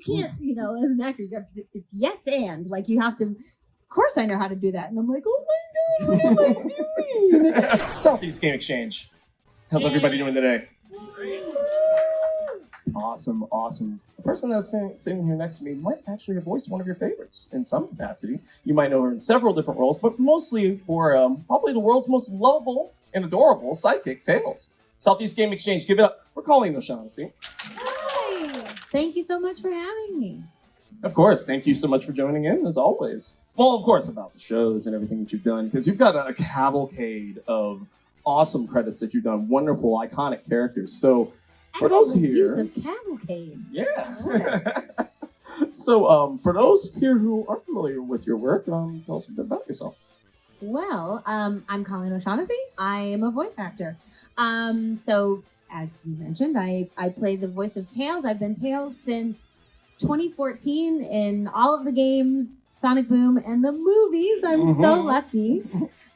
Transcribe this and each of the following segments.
can't, as an actor, you got to, it's yes and. Like, you have to, of course I know how to do that. And I'm like, oh my God, what am I doing? Southeast Game Exchange. How's everybody doing today? Awesome, awesome. The person that's sitting here next to me might actually have voiced one of your favorites in some capacity. You might know her in several different roles, but mostly for probably the world's most lovable and adorable sidekick, Tails. Southeast Game Exchange, give it up for Colleen O'Shaughnessey. Hi! Thank you so much for having me. Of course, thank you so much for joining in, as always. Well, of course, about the shows and everything that you've done, because you've got a cavalcade of awesome credits that you've done, wonderful, iconic characters. So, for those here, use of cavalcade. Yeah. So, for those here who aren't familiar with your work, tell us a bit about yourself. Well, I'm Colleen O'Shaughnessey. I am a voice actor. So, as you mentioned, I play the voice of Tails. I've been Tails since 2014 in all of the games, Sonic Boom, and the movies. I'm so lucky.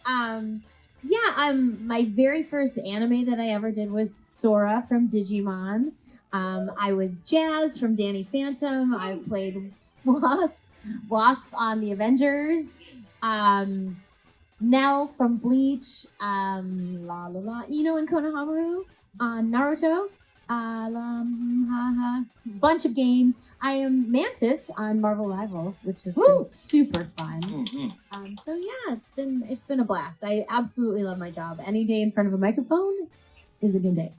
My very first anime that I ever did was Sora from Digimon. I was Jazz from Danny Phantom. I played Wasp on the Avengers. Nell from Bleach. In Konohamaru on Naruto. Bunch of games. I am Mantis on Marvel Rivals, which has been super fun. So yeah, it's been a blast. I absolutely love my job. Any day in front of a microphone is a good day.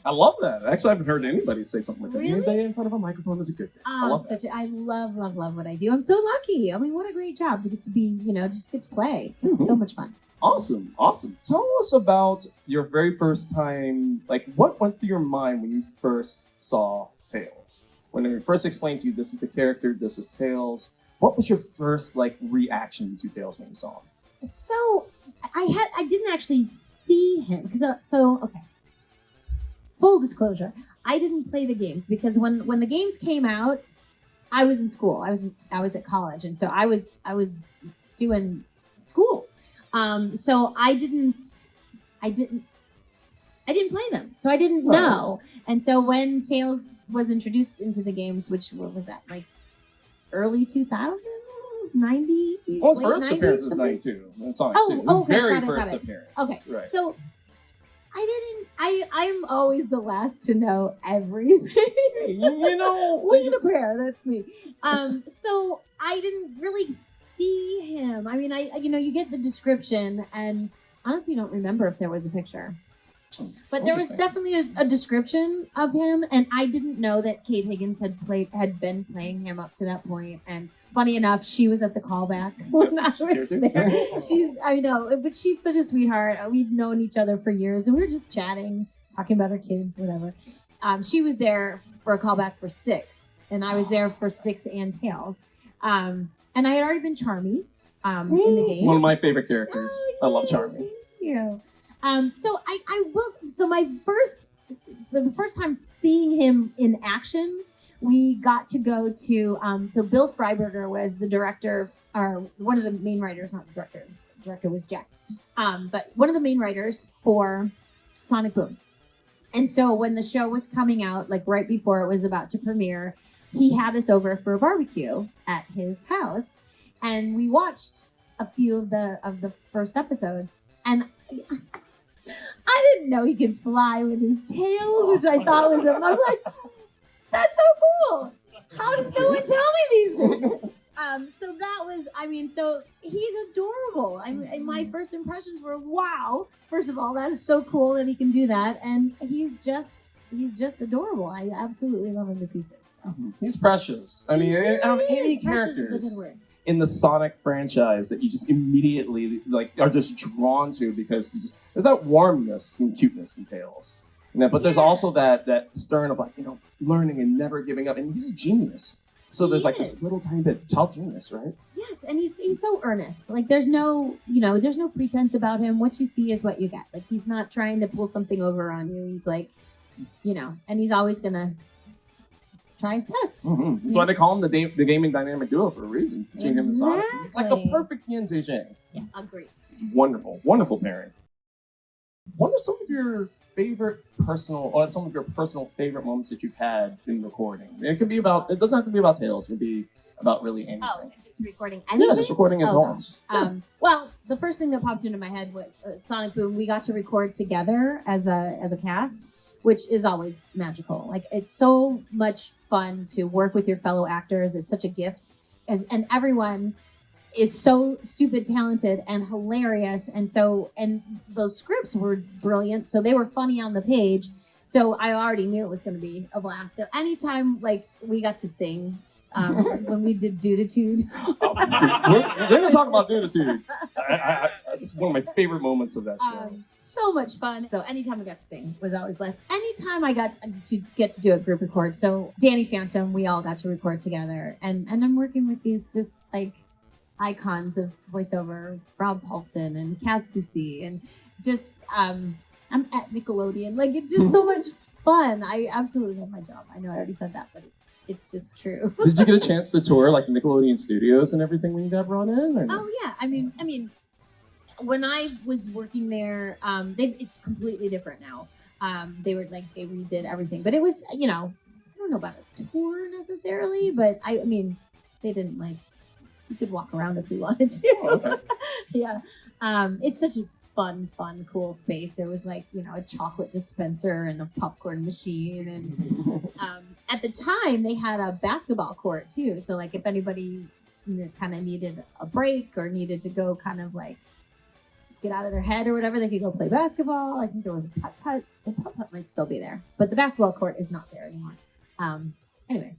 I love that. Actually, I haven't heard anybody say something like that. Really? Any day in front of a microphone is a good day. I love that. I love what I do. I'm so lucky. I mean, what a great job to get to be, just get to play. It's so much fun. Awesome. Tell us about your very first time, like what went through your mind when you first saw Tails? When they first explained to you, this is the character, this is Tails. What was your first reaction to Tails when you saw him? So I didn't actually see him because okay. Full disclosure, I didn't play the games because when the games came out, I was in school. I was at college, and so I was doing school. So I didn't play them, so I didn't know. And so when Tails was introduced into the games, which what was that, early 2000s, 90s? Well, his first appearance was 92. That's Sonic 2. His very first appearance. Okay, right. So I'm always the last to know everything. Lead a prayer, that's me. So I didn't really see him. I mean, you get the description, and honestly don't remember if there was a picture. But there was definitely a description of him, and I didn't know that Kate Higgins had been playing him up to that point. And funny enough, she was at the callback when I was there. I know, but she's such a sweetheart. We'd known each other for years, and we were just chatting, talking about our kids, whatever. She was there for a callback for Styx, and I was there for Styx and Tails. And I had already been Charmy in the game. One of my favorite characters. I love Charmy. Thank you. So the first time seeing him in action, we got to go to, so Bill Freiberger was the director, or one of the main writers, not the director. The director was Jack. But one of the main writers for Sonic Boom. And so when the show was coming out, right before it was about to premiere, he had us over for a barbecue at his house, and we watched a few of the first episodes, and I didn't know he could fly with his tails, which I thought was him. I'm like, that's so cool. How does no one tell me these things? So that was, so he's adorable. My first impressions were, wow. First of all, that is so cool that he can do that, and he's just adorable. I absolutely love him to pieces. He's precious. Any characters in the Sonic franchise that you just immediately are just drawn to because there's that warmness and cuteness in Tails. But there's also that stern of learning and never giving up, and he's a genius. So there's this little tiny bit child genius, right? Yes, and he's so earnest. There's no pretense about him. What you see is what you get. He's not trying to pull something over on you. He's and he's always gonna try his best. That's why they call him the gaming dynamic duo for a reason. Between him and Sonic. It's like a perfect yin and yang. Yeah, agreed. It's wonderful, wonderful pairing. What are some of your favorite personal, or some of your personal favorite moments that you've had in recording? It could be about. It doesn't have to be about Tales. It could be about really anything. Oh, just recording anything? Yeah, just recording as always. Well, the first thing that popped into my head was Sonic Boom. We got to record together as a cast, which is always magical. Like, it's so much fun to work with your fellow actors. It's such a gift, and everyone is so stupid talented and hilarious, and those scripts were brilliant. So they were funny on the page. So I already knew it was going to be a blast. So anytime like we got to sing. When we did Dude-Itude. We're going to talk about Dude-Itude. It's one of my favorite moments of that show. So much fun. So anytime I got to sing was always blessed. Anytime I got to do a group record. So Danny Phantom, we all got to record together. And I'm working with these just like icons of voiceover, Rob Paulson and Tatsuyuki, and just I'm at Nickelodeon. Like, it's just so much fun. I absolutely love my job. I know I already said that, but it's just true. Did you get a chance to tour like Nickelodeon studios and everything when you got brought in? Or? Oh yeah, I mean, when I was working there, it's completely different now. They redid everything, but it was, I don't know about a tour necessarily, but I mean, they didn't we could walk around if we wanted to. Oh, okay. Yeah, it's such a fun, cool space. There was a chocolate dispenser and a popcorn machine, and at the time they had a basketball court too. So if anybody kind of needed a break or needed to go kind of get out of their head or whatever, they could go play basketball. I think there was a putt-putt. The putt-putt might still be there, but the basketball court is not there anymore. Anyway,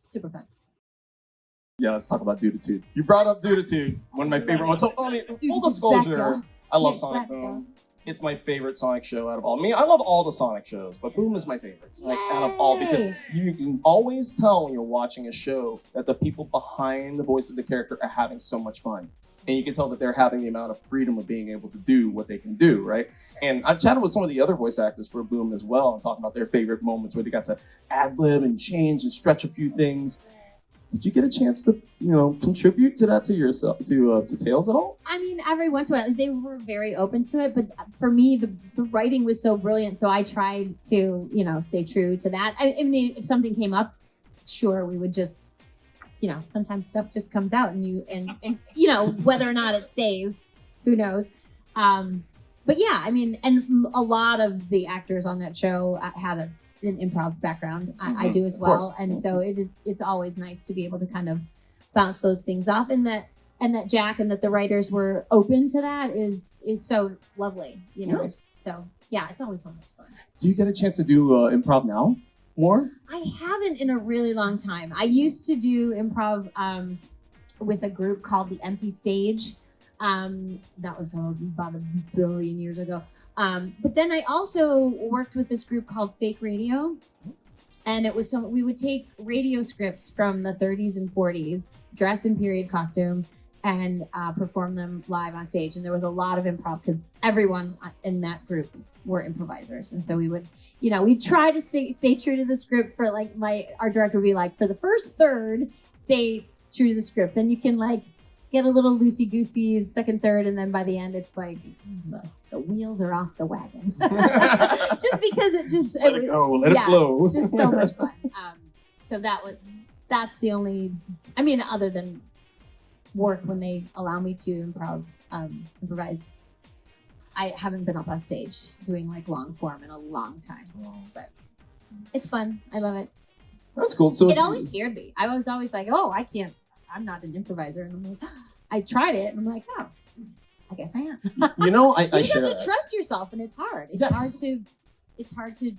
super fun. Yeah, let's talk about Dude-Itude. You brought up Dude-Itude, one of my favorite ones. So, full disclosure, I love Sonic Boom. It's my favorite Sonic show out of all. I mean, I love all the Sonic shows, but Boom is my favorite. Out of all, because you can always tell when you're watching a show that the people behind the voice of the character are having so much fun. And you can tell that they're having the amount of freedom of being able to do what they can do, right? And I've chatted with some of the other voice actors for Boom as well and talking about their favorite moments where they got to ad-lib and change and stretch a few things. Did you get a chance to, contribute to that to yourself, to Tales at all? I mean, every once in a while, they were very open to it, but for me, the writing was so brilliant, so I tried to, stay true to that. I mean, if something came up, sure, we would just, sometimes stuff just comes out, and whether or not it stays, who knows? But yeah, I mean, and a lot of the actors on that show had an improv background. I do as well, and so it's always nice to be able to kind of bounce those things off, and that Jack and that the writers were open to that is so lovely, Nice. So yeah, it's always so much fun. Do you get a chance to do improv now more? I haven't in a really long time. I used to do improv with a group called The Empty Stage. That was about 1 billion years ago. But then I also worked with this group called Fake Radio. And it was we would take radio scripts from the 30s and 40s, dress in period costume, and perform them live on stage. And there was a lot of improv because everyone in that group were improvisers. And so we would, we'd try to stay true to the script for our director would be like, for the first third, stay true to the script. Then you can get a little loosey-goosey in second, third, and then by the end, it's the wheels are off the wagon. Just because it just... Let it go, let it flow. Just so much fun. So that's the only... I mean, other than work when they allow me to improvise, I haven't been up on stage doing long form in a long time. But it's fun. I love it. That's cool. So it always scared me. I was always like, oh, I can't. I'm not an improviser. And I'm like, I tried it, and I'm like, oh, I guess I am. I you have to trust yourself, and it's hard. It's hard to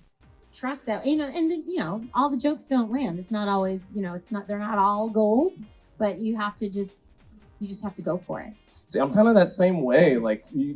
trust that. And all the jokes don't land. It's not always, they're not all gold, but you just have to go for it. See, I'm kind of that same way.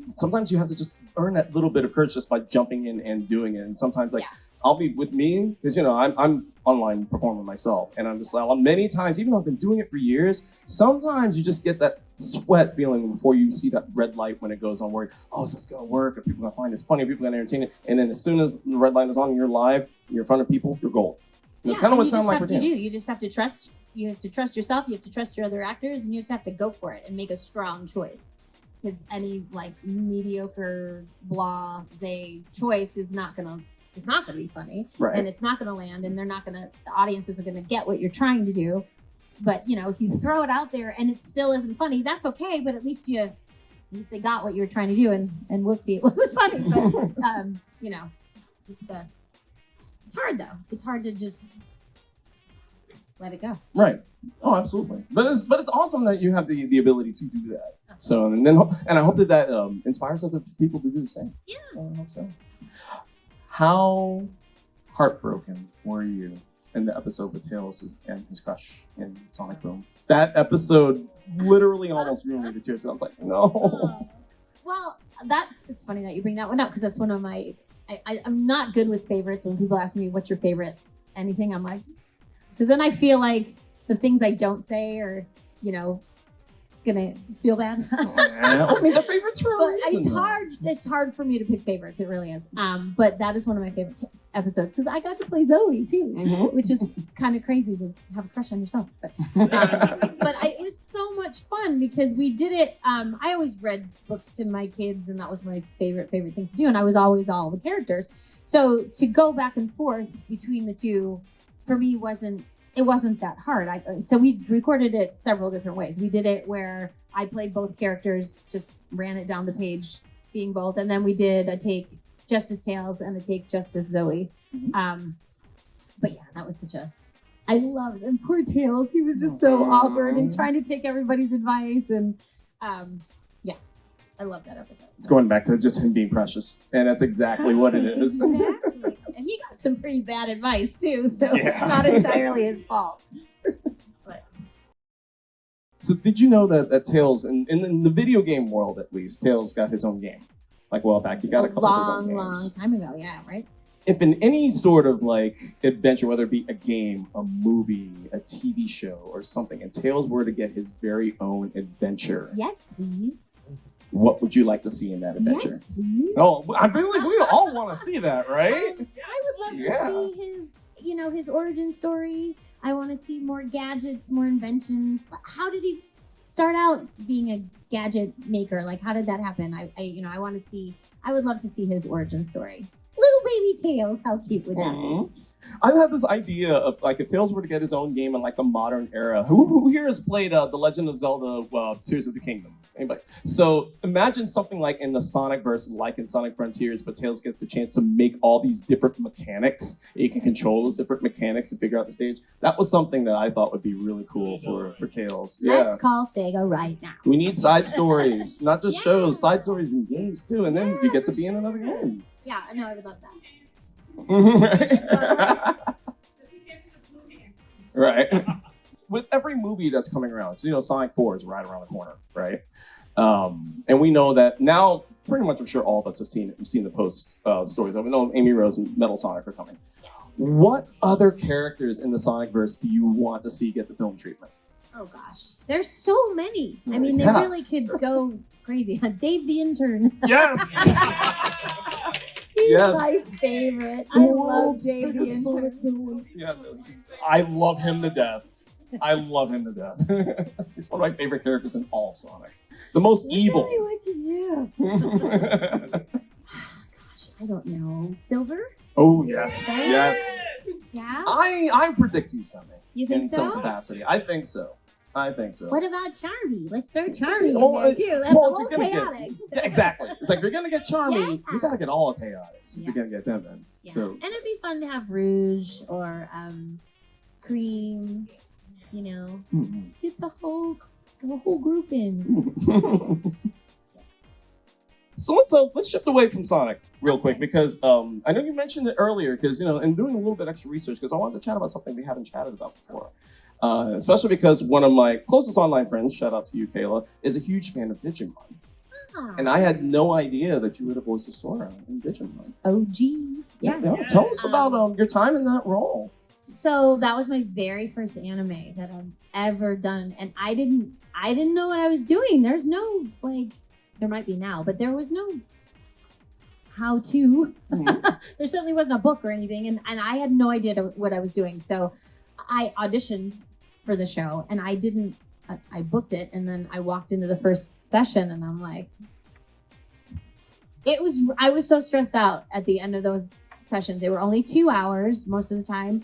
Sometimes you have to just earn that little bit of courage just by jumping in and doing it. And sometimes, I'll be with me because I'm online performer myself, and I'm just many times, even though I've been doing it for years, sometimes you just get that sweat feeling before you see that red light when it goes on. Where is this gonna work? Are people gonna find this funny? Are people gonna entertain it? And then as soon as the red light is on, and you're live, you're in front of people, you're gold. And that's kind of what it sounds like. You just have to trust. You have to trust yourself. You have to trust your other actors, and you just have to go for it and make a strong choice. because any like mediocre blase choice is not gonna be funny, Right. and it's not gonna land, and the audience isn't gonna get what you're trying to do. But if you throw it out there and it still isn't funny, that's okay. But at least they got what you were trying to do, and whoopsie, it wasn't funny. But it's hard though. It's hard to just let it go. Right. Oh, absolutely. But it's awesome that you have the ability to do that. So and I hope that inspires other people to do the same. Yeah. So I hope so. How heartbroken were you in the episode with Tails and his crush in Sonic Boom? That episode literally almost ruined me to tears. I was like, no. Well, it's funny that you bring that one up because that's one of my. I'm not good with favorites. When people ask me what's your favorite anything, I'm like, because then I feel like the things I don't say are, gonna feel bad. I mean, the favorites for a reason. It's hard. It's hard for me to pick favorites. It really is. But that is one of my favorite episodes because I got to play Zoe too, which is kind of crazy to have a crush on yourself. But it was so much fun because we did it. I always read books to my kids, and that was my favorite things to do. And I was always all the characters. So to go back and forth between the two, for me, wasn't that hard. So we recorded it several different ways. We did it where I played both characters, just ran it down the page, being both, and then we did a take just as Tails and a take just as Zoe. But yeah, that was I loved him. Poor Tails, he was just so awkward and trying to take everybody's advice, and yeah, I love that episode. It's going back to just him being precious, and that's exactly what it is. Exactly. And he got some pretty bad advice too, so it's not entirely his fault. But. So did you know that Tails, in the video game world at least, Tails got his own game? Like a while back, he got a couple of his own games. Long time ago, yeah, right? If in any sort of like adventure, whether it be a game, a movie, a TV show, or something, and Tails were to get his very own adventure, yes, please. What would you like to see in that adventure? Yes, please. Oh, I feel like we all want to see that, right? I would love to see his origin story. I want to see more gadgets, more inventions. How did he start out being a gadget maker? Like, how did that happen? I want to see. I would love to see his origin story. Little baby Tails, how cute would that be? I've had this idea of like if Tails were to get his own game in like the modern era. Who here has played The Legend of Zelda: Tears of the Kingdom? Anybody? So imagine something like in the Sonic verse, like in Sonic Frontiers, but Tails gets the chance to make all these different mechanics. You can control those different mechanics to figure out the stage. That was something that I thought would be really cool for Tails. Let's call Sega right now. We need side stories, not just shows, side stories in games too, and then you get to be in another game. Yeah, I know, I would love that. Right. With every movie that's coming around, because Sonic 4 is right around the corner, right? And we know that now, pretty much I'm sure all of us have seen the post stories. We know Amy Rose and Metal Sonic are coming. What other characters in the Sonic verse do you want to see get the film treatment? Oh gosh, there's so many. I mean, they really could go crazy. Dave the Intern. Yes. He's my favorite. I love Dave the Intern. Yeah, I love him to death. He's one of my favorite characters in all of Sonic. The most evil. Tell me what to do. Gosh, I don't know. Silver? Oh yes, right? yes. Yeah. I predict he's coming. You think in so? some capacity. I think so. What about Charmy? Let's throw Charmy in there too. That's the whole chaotix. Exactly. It's like if you're gonna get Charmy, you gotta get all chaotix if you're gonna get them in. Yeah. So and it'd be fun to have Rouge or Cream. Let's get the whole group in. So let's shift away from Sonic real quick because I know you mentioned it earlier because in doing a little bit extra research because I wanted to chat about something we haven't chatted about before. Especially because one of my closest online friends, shout out to you, Kayla, is a huge fan of Digimon. And I had no idea that you were the voice of Sora in Digimon. OG. Yeah. Tell us about your time in that role. So that was my very first anime that I've ever done. And I didn't know what I was doing. There's no, there might be now, but there was no how to. There certainly wasn't a book or anything. And I had no idea what I was doing. So I auditioned for the show and I didn't I booked it, and then I walked into the first session, and I'm like, I was so stressed out at the end of those sessions. They were only 2 hours most of the time.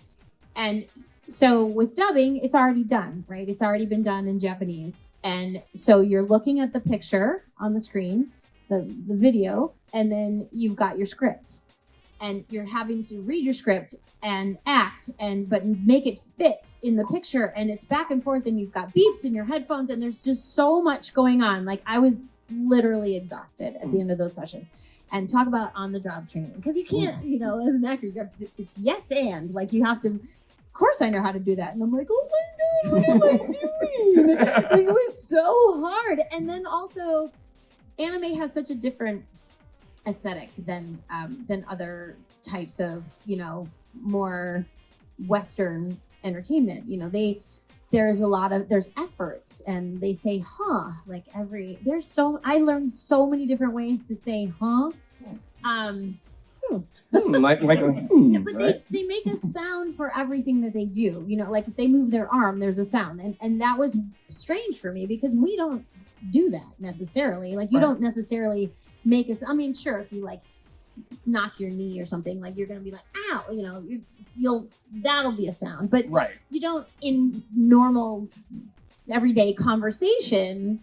And so with dubbing, it's already done, right? It's already been done in Japanese. And so you're looking at the picture on the screen, the video, and then you've got your script. And you're having to read your script and act but make it fit in the picture, and it's back and forth, and you've got beeps in your headphones, and there's just so much going on. Like, I was literally exhausted at the end of those sessions. And talk about on the job training, because you can't, as an actor, it's yes and, like, you have to. Of course, I know how to do that, and I'm like, oh my god, what am I doing? Like, it was so hard. And then also, anime has such a different aesthetic than other types of more Western entertainment. There's efforts, and they say like I learned so many different ways to say But right? they make a sound for everything that they do. Like if they move their arm, there's a sound, and that was strange for me because we don't do that necessarily. Like you don't necessarily make us. I mean, sure, if you like knock your knee or something, like you're gonna be like, ow, that'll be a sound, but you don't in normal everyday conversation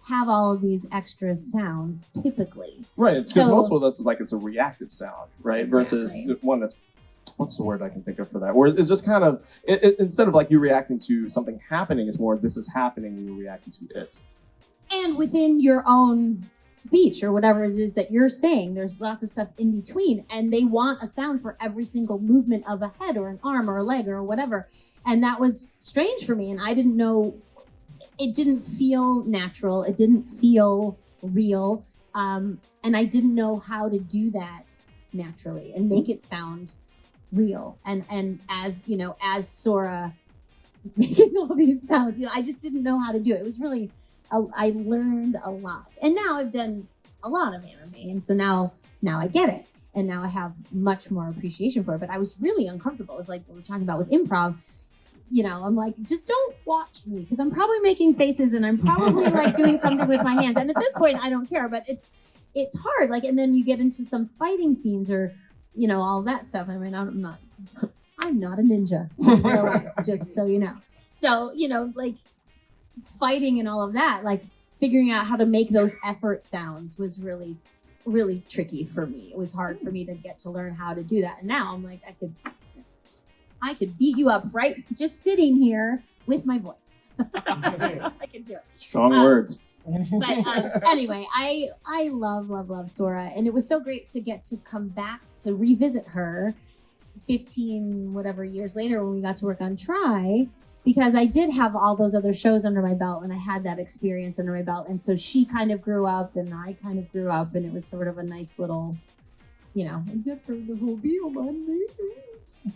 have all of these extra sounds typically. Right, it's because most of us like it's a reactive sound, right? Exactly. Versus one that's, what's the word I can think of for that? Where it's just kind of, instead of like you reacting to something happening, it's more this is happening and you're reacting to it. And within your own speech or whatever it is that you're saying, there's lots of stuff in between, and they want a sound for every single movement of a head or an arm or a leg or whatever. And that was strange for me, and I didn't know. It didn't feel natural. It didn't feel real. And I didn't know how to do that naturally and make it sound real. And as Sora making all these sounds, I just didn't know how to do it. It was really, I learned a lot. And now I've done a lot of anime. And so now I get it. And now I have much more appreciation for it. But I was really uncomfortable. It's like what we're talking about with improv. I'm like, just don't watch me because I'm probably making faces and I'm probably like doing something with my hands. And at this point, I don't care, but it's hard. Like, and then you get into some fighting scenes or, all that stuff. I mean, I'm not a ninja, in real life, just so you know. So, like fighting and all of that, like figuring out how to make those effort sounds was really, really tricky for me. It was hard for me to get to learn how to do that. And now I'm like, I could beat you up right just sitting here with my voice. I can do it. Strong words. But anyway, I love Sora, and it was so great to get to come back to revisit her 15 whatever years later when we got to work on Try, because I did have all those other shows under my belt and I had that experience under my belt, and so she kind of grew up and I kind of grew up, and it was sort of a nice little, except for the whole Beelmon.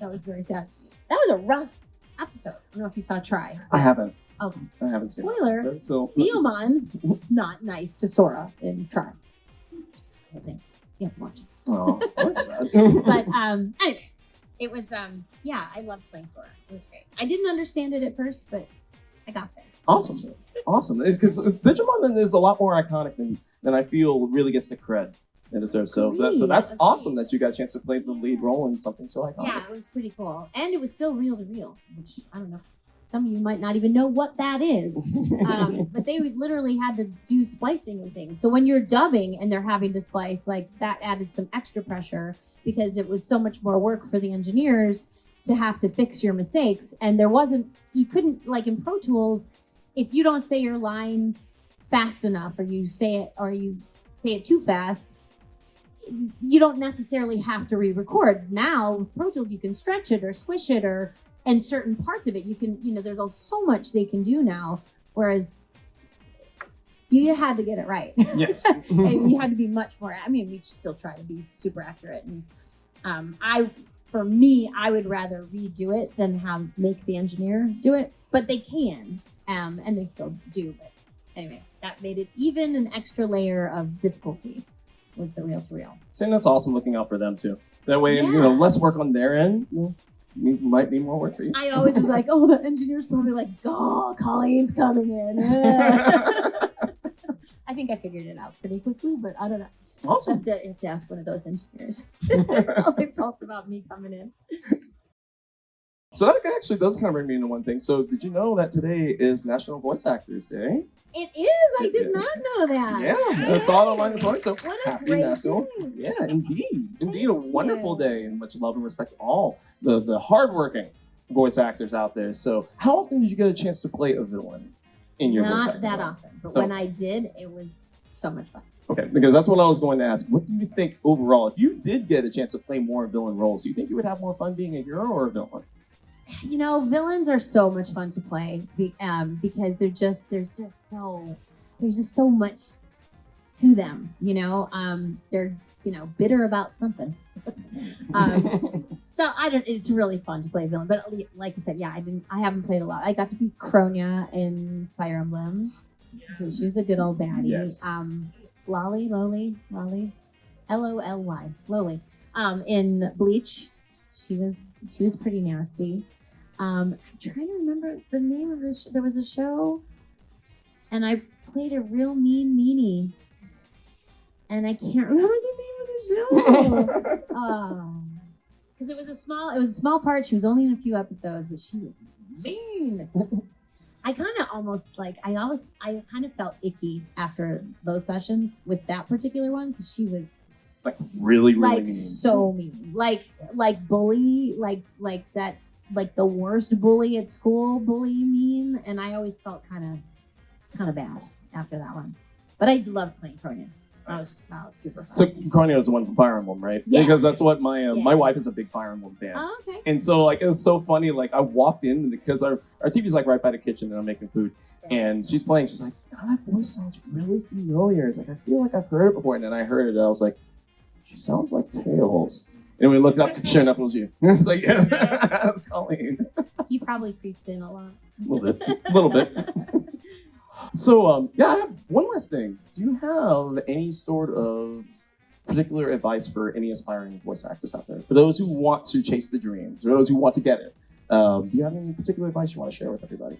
That was very sad. That was a rough episode. I don't know if you saw Try. I haven't. Okay. I haven't seen Spoiler. It. So Beelmon, not nice to Sora in Try. I think you have to watch it. Oh, that's sad. But anyway, it was I loved playing Sora. It was great. I didn't understand it at first, but I got there. Awesome. It's because Digimon is a lot more iconic than I feel really gets the cred it deserves. So that's awesome that you got a chance to play the lead role in something so iconic. Yeah, it was pretty cool. And it was still reel to reel, which I don't know. Some of you might not even know what that is. But they literally had to do splicing and things. So when you're dubbing and they're having to splice, like that added some extra pressure because it was so much more work for the engineers to have to fix your mistakes. And you couldn't, like in Pro Tools, if you don't say your line fast enough or you say it too fast, you don't necessarily have to re-record. Now, with Pro Tools, you can stretch it or squish it and certain parts of it, you can, there's so much they can do now, whereas you had to get it right. Yes. And you had to be much more, we still try to be super accurate. And I would rather redo it than make the engineer do it, but they can, and they still do. But anyway, that made it even an extra layer of difficulty. Was the reel to reel. Saying that's awesome, looking out for them too. That way, less work on their end. might be more work for you. I always was like, oh, the engineer's probably like, oh, Colleen's coming in. I think I figured it out pretty quickly, but I don't know. Awesome. I have to ask one of those engineers how they felt about me coming in. So that actually does kind of bring me into one thing. So did you know that today is National Voice Actors Day? It is. I did not know that. Yeah, I saw it online this morning. So what a happy great National. day. Yeah, indeed. Indeed, a Thank wonderful you. day, and much love and respect to all the hardworking voice actors out there. So how often did you get a chance to play a villain in your voice Not acting that role? often, but when I did, it was so much fun. Okay, because that's what I was going to ask. What do you think overall, if you did get a chance to play more villain roles, do you think you would have more fun being a hero or a villain? You know, villains are so much fun to play because there's just so much to them. You know, they're bitter about something. So it's really fun to play a villain. But like you said, yeah, I haven't played a lot. I got to be Kronya in Fire Emblem. She was a good old baddie. Yes. Lolly, L-O-L-Y, Loli. In Bleach, she was pretty nasty. I'm trying to remember the name of this. There was a show, and I played a real mean meanie, and I can't remember the name of the show. Because it was a small part. She was only in a few episodes, but she was mean. I kind of I kind of felt icky after those sessions with that particular one because she was Like really like mean. so mean, like bully, like that, like the worst bully at school, bully mean, and I always felt kind of bad after that one. But I loved playing Kronya. That was super fun. So Kronya is the one from Fire Emblem, right? Yeah. Because that's what my Yeah. my wife is a big Fire Emblem fan. Oh, okay. And so like it was so funny. Like I walked in because our TV's like right by the kitchen and I'm making food. And she's playing. She's like, "God, that voice sounds really familiar." It's like I feel like I've heard it before. And then I heard it. And I was like, "She sounds like Tails." And we looked up. Sure enough, it was you. It's like, yeah, that's Colleen. He probably creeps in a lot. A little bit. So yeah, I have one last thing. Do you have any sort of particular advice for any aspiring voice actors out there? For those who want to chase the dream, for those who want to get it, do you have any particular advice you want to share with everybody?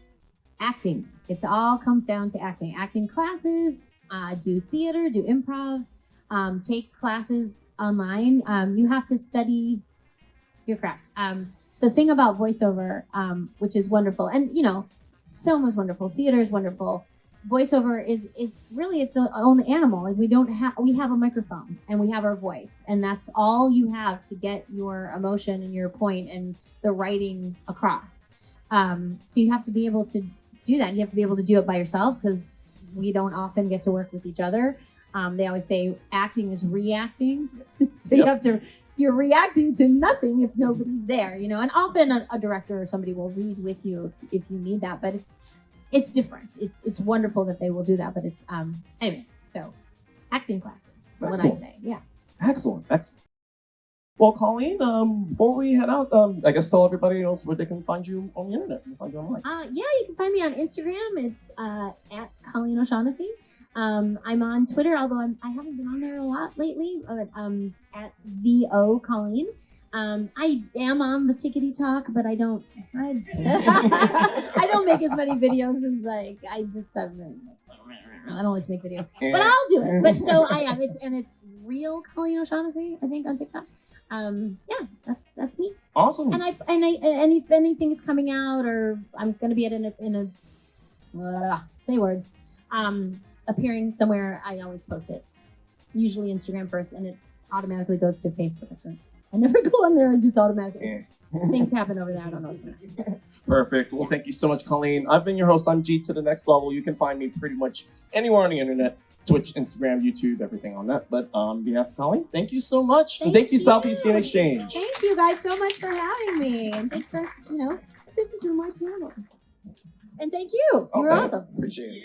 Acting. It all comes down to acting. Acting classes, do theater, do improv, take classes online. You have to study your craft. The thing about voiceover, which is wonderful, and film is wonderful, theater is wonderful. Voiceover is really its own animal. Like we have a microphone and we have our voice, and that's all you have to get your emotion and your point and the writing across. So you have to be able to do that. You have to be able to do it by yourself because we don't often get to work with each other. They always say acting is reacting, so you're reacting to nothing if nobody's there, and often a director or somebody will read with you if you need that, but it's different. It's wonderful that they will do that, but it's anyway. So, acting classes. What I say, yeah. Excellent. Well, Colleen, before we head out, I guess tell everybody else where they can find you on the internet. Find you online. Yeah, you can find me on Instagram. It's at Colleen O'Shaughnessey. I'm on Twitter, although I haven't been on there a lot lately. At VO Colleen. I am on the Tickety Talk, but I don't make as many videos as I don't like to make videos, but I'll do it. But so I am. It's real Colleen O'Shaughnessey, I think, on TikTok. Yeah, that's me. Awesome. And if anything is coming out, or I'm going to be in a say words, appearing somewhere, I always post it. Usually Instagram first, and it automatically goes to Facebook. Actually, I never go on there and just automatically. Things happen over there. I don't know what's going to happen. Perfect. Well, Thank you so much, Colleen. I've been your host. I'm G to the next level. You can find me pretty much anywhere on the internet. Twitch, Instagram, YouTube, everything on that. But on behalf of Colleen, thank you so much. And thank you, Southeast Game Exchange. Thank you guys so much for having me. And thanks for, sitting through my piano. And thank you. You're awesome. Appreciate it.